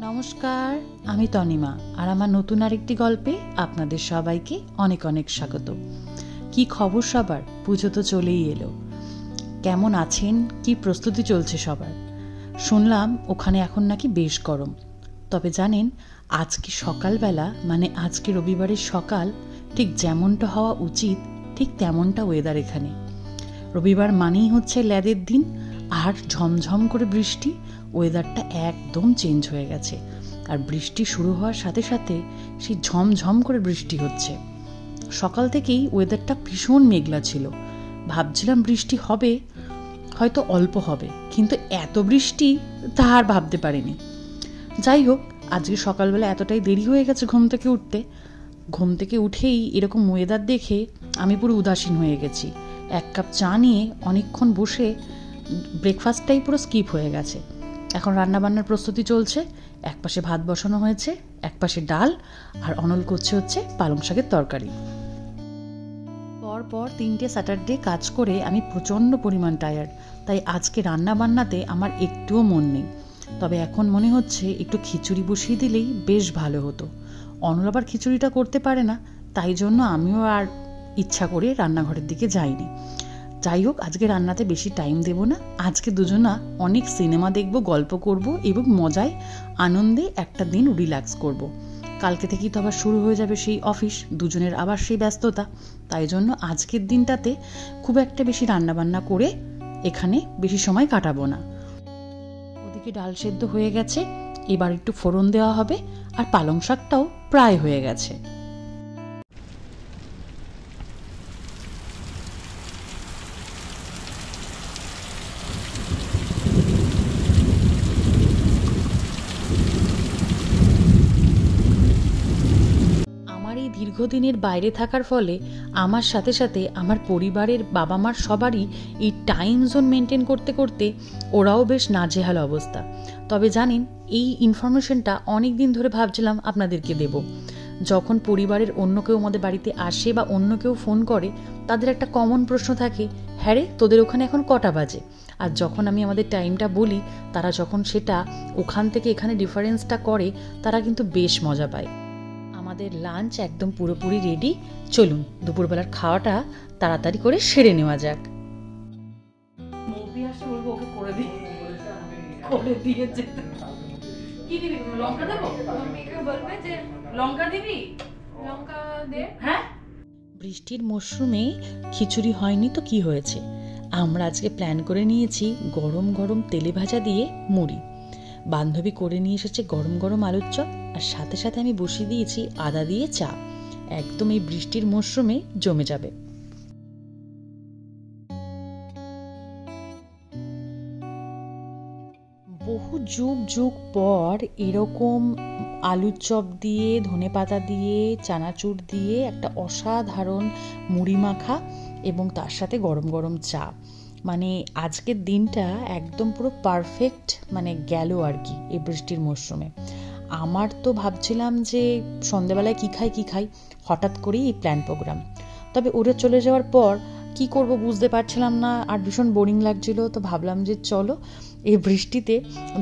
নমস্কার, আমি তনিমা আর আমার নতুন আরেকটি গল্পে আপনাদের সবাইকে অনেক অনেক স্বাগত। কি খবর সবার? পুজো তো চলেই এলো। কেমন আছেন? কি প্রস্তুতি চলছে সবার? শুনলাম ওখানে এখন নাকি বেশ গরম। তবে জানেন, আজকে সকালবেলা মানে আজকে রবিবারের সকাল ঠিক যেমনটা হওয়া উচিত ঠিক তেমনটা ওয়েদার এখানে। রবিবার মানেই হচ্ছে ল্যাদের দিন আর ঝমঝম করে বৃষ্টি। ওয়েদারটা একদম চেঞ্জ হয়ে গেছে আর বৃষ্টি শুরু হওয়ার সাথে সাথে সেই ঝমঝম করে বৃষ্টি হচ্ছে। সকাল থেকেই ওয়েদারটা ভীষণ মেঘলা ছিল। ভাবছিলাম বৃষ্টি হবে, হয়তো অল্প হবে, কিন্তু এত বৃষ্টি তা আর ভাবতে পারিনি। যাই হোক, আজকে সকালবেলা এতটাই দেরি হয়ে গেছে ঘুম থেকে উঠেই এরকম ওয়েদার দেখে আমি পুরো উদাসীন হয়ে গেছি। এক কাপ চা নিয়ে অনেকক্ষণ বসে ব্রেকফাস্টটাই পুরো স্কিপ হয়ে গেছে। এখন রান্নাবান্নার প্রস্তুতি চলছে। একপাশে ভাত বসানো হয়েছে, একপাশে ডাল, আর অনল করছে হচ্ছে পালং শাকের তরকারি। পর 3টে স্যাটারডে কাজ করে আমি প্রচণ্ড পরিমাণ টায়ার্ড, তাই আজকে রান্নাবান্নাতে আমার একটুও মন নেই। তবে এখন মনে হচ্ছে একটু খিচুড়ি বসিয়ে দিলেই বেশ ভালো হতো। অনল আবার খিচুড়িটা করতে পারে না, তাই জন্য আমিও আর ইচ্ছা করে রান্নাঘরের দিকে যাইনি। যাই হোক, আজকে রান্নাতে বেশি টাইম দেব না। আজকে দুজনা অনেক সিনেমা দেখব, গল্প করব এবং মজায় আনন্দে একটা দিন রিল্যাক্স করব। কালকে থেকেই তো আবার শুরু হয়ে যাবে সেই অফিস, দুজনের আবার সেই ব্যস্ততা। তাই জন্য আজকের দিনটাতে খুব একটা বেশি রান্নাবান্না করে এখানে বেশি সময় কাটাবো না। ওদিকে ডাল সেদ্ধ হয়ে গেছে, এবার একটু ফোড়ন দেওয়া হবে, আর পালং শাকটাও প্রায় হয়ে গেছে। দীর্ঘদিনের বাইরে থাকার ফলে আমার সাথে সাথে আমার পরিবারের বাবা মার সবারই এই টাইম জোন মেনটেন করতে করতে ওরাও বেশ নাজেহাল অবস্থা। তবে জানেন, এই ইনফরমেশনটা অনেক দিন ধরে ভাবছিলাম আপনাদেরকে দেব। যখন পরিবারের অন্য কেউ আমাদের বাড়িতে আসে বা অন্য কেউ ফোন করে, তাদের একটা কমন প্রশ্ন থাকে, হ্যাঁ রে, তোদের ওখানে এখন কটা বাজে? আর যখন আমি আমাদের টাইমটা বলি, তারা যখন সেটা ওখান থেকে এখানে ডিফারেন্সটা করে, তারা কিন্তু বেশ মজা পায়। আমাদের লাঞ্চ একদম পুরোপুরি রেডি। চলুন দুপুরবেলার খাওয়াটা তাড়াতাড়ি করে সেরে নেওয়া যাক। বৃষ্টির মরশুমে খিচুড়ি হয়নি তো কি হয়েছে, আমরা আজকে প্ল্যান করে নিয়েছি গরম গরম তেলে ভাজা দিয়ে মুড়ি। বান্ধবী করে নিয়ে এসেছে গরম গরম আলুর চপ, আর সাথে সাথে আমি বসিয়ে দিয়েছি আদা দিয়ে চা। একদম এই বৃষ্টির মরশুমে জমে যাবে। বহু যুগ পর এরকম আলুর চপ দিয়ে, ধনেপাতা দিয়ে, চানাচুর দিয়ে একটা অসাধারণ মুড়ি মাখা এবং তার সাথে গরম গরম চা, মানে আজকের দিনটা একদম পুরো পারফেক্ট গেল আর কি এই বৃষ্টির মরশুমে। আমার তো ভাবছিলাম যে সন্ধ্যাবেলায় কি খাই, হঠাৎ করেই এই প্ল্যান প্রোগ্রাম। তবে ওরা চলে যাওয়ার পর কি করব বুঝতে পারছিলাম না, আর ভীষণ বোরিং লাগছিল। তো ভাবলাম যে চলো এই বৃষ্টিতে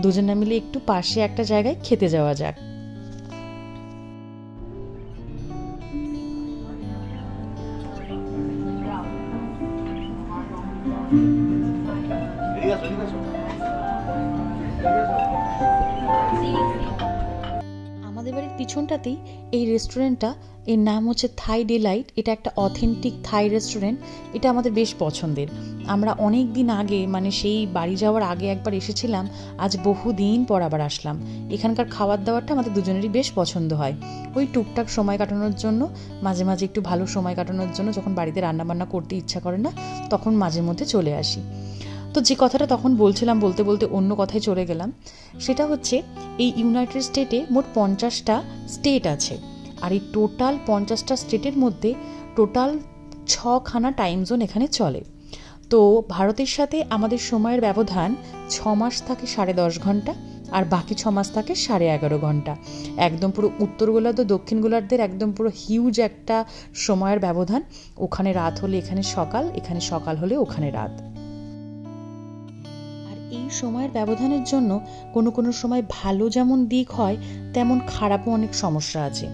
দুজনে মিলে একটু পাশে একটা জায়গায় খেতে যাওয়া যাক। আমাদের বাড়ির পিছনটাতেই এই রেস্টুরেন্টটা, এর নাম হচ্ছে থাই ডিলাইট। এটা একটা অথেন্টিক থাই রেস্টুরেন্ট। এটা আমাদের বেশ পছন্দের। আমরা অনেক দিন আগে, সেই বাড়ি যাওয়ার আগে একবার এসেছিলাম, আজ বহুদিন পর আবার আসলাম। এখানকার খাবার দাবারটা আমাদের দুজনেরই বেশ পছন্দ হয়। ওই টুকটাক সময় কাটানোর জন্য, মাঝে মাঝে একটু ভালো সময় কাটানোর জন্য, যখন বাড়িতে রান্নাবান্না করতে ইচ্ছা করে না, তখন মাঝে মধ্যে চলে আসি। তো যে কথাটা তখন বলছিলাম, বলতে বলতে অন্য কথায় চলে গেলাম। সেটা হচ্ছে, এই ইউনাইটেড স্টেটে মোট 50টা স্টেট আছে, আর এই টোটাল 50টা স্টেটের মধ্যে টোটাল 6খানা টাইম জোন এখানে চলে। তো ভারতের সাথে আমাদের সময়ের ব্যবধান 6 মাস থাকে 10.5 ঘন্টা, আর বাকি 6 মাস থাকে 11.5 ঘন্টা। একদম পুরো উত্তর গোলার্ধ দক্ষিণ গোলার্ধের একদম পুরো হিউজ একটা সময়ের ব্যবধান। ওখানে রাত হলে এখানে সকাল, এখানে সকাল হলে ওখানে রাত। এই সময়ের ব্যবধানের জন্য কোনো কোনো সময় ভালো যেমন দিক হয়, তেমন খারাপও অনেক সমস্যা আছে।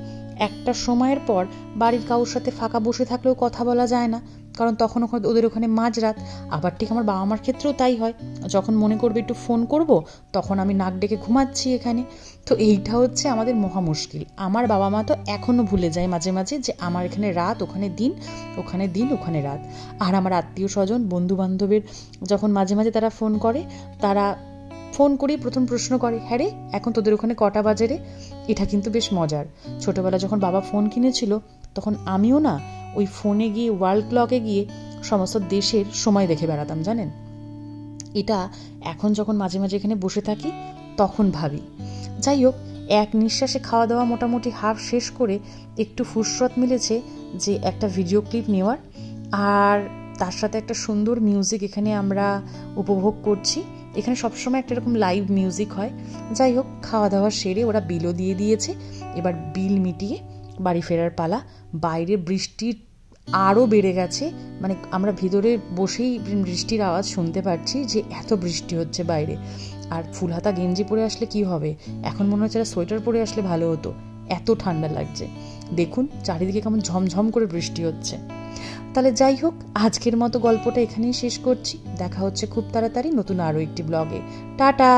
একটা সময়ের পর বাড়ির কারোর সাথে ফাঁকা বসে থাকলেও কথা বলা যায় না, কারণ তখন ওদের ওখানে মাঝরাত। আবার ঠিক আমার বাবা মার ক্ষেত্রেও তাই হয়, যখন মনে করবে একটু ফোন করব, তখন আমি নাক ডেকে ঘুমাচ্ছি এখানে। তো এইটা হচ্ছে আমাদের মহা মুশকিল। আমার বাবা মা তো এখনও ভুলে যায় মাঝে মাঝে যে আমার এখানে রাত, ওখানে দিন, ওখানে দিন, ওখানে রাত। আর আমার আত্মীয় স্বজন, বন্ধু বান্ধবের যখন মাঝে মাঝে তারা ফোন করে, তারা ফোন করেই প্রথম প্রশ্ন করে, হ্যাঁ রে এখন তোদের ওখানে কটা বাজে রে? এটা কিন্তু বেশ মজার। ছোটবেলা যখন বাবা ফোন কিনেছিল, তখন আমিও না ওই ফোনে গিয়ে ওয়ার্ল্ড ক্লকে গিয়ে সমস্ত দেশের সময় দেখে বেড়াতাম, জানেন। এটা এখন যখন মাঝে মাঝে এখানে বসে থাকি তখন ভাবি। যাই হোক, এক নিঃশ্বাসে খাওয়া দাওয়া মোটামুটি হাফ শেষ করে একটু ফুরসত মিলেছে যে একটা ভিডিও ক্লিপ নেওয়ার, আর তার সাথে একটা সুন্দর মিউজিক এখানে আমরা উপভোগ করছি। এখানে সবসময় একটা এরকম লাইভ মিউজিক হয়। যাই হোক, খাওয়া দাওয়া সেরে ওরা বিলও দিয়ে দিয়েছে, এবার বিল মিটিয়ে বাড়ি ফেরার পালা। বাইরে বৃষ্টি আরও বেড়ে গেছে, মানে আমরা ভিতরে বসেই বৃষ্টির আওয়াজ শুনতে পাচ্ছি যে এত বৃষ্টি হচ্ছে বাইরে। আর ফুলহাতা গেঞ্জি পরে আসলে কি হবে, এখন মনে হচ্ছে সোয়েটার পরে আসলে ভালো হতো, এত ঠান্ডা লাগছে। দেখুন চারিদিকে কেমন ঝমঝম করে বৃষ্টি হচ্ছে। তাহলে যাই হোক, আজকের মতো গল্পটা এখানেই শেষ করছি। দেখা হচ্ছে খুব তাড়াতাড়ি নতুন আরও একটি ব্লগে। টাটা।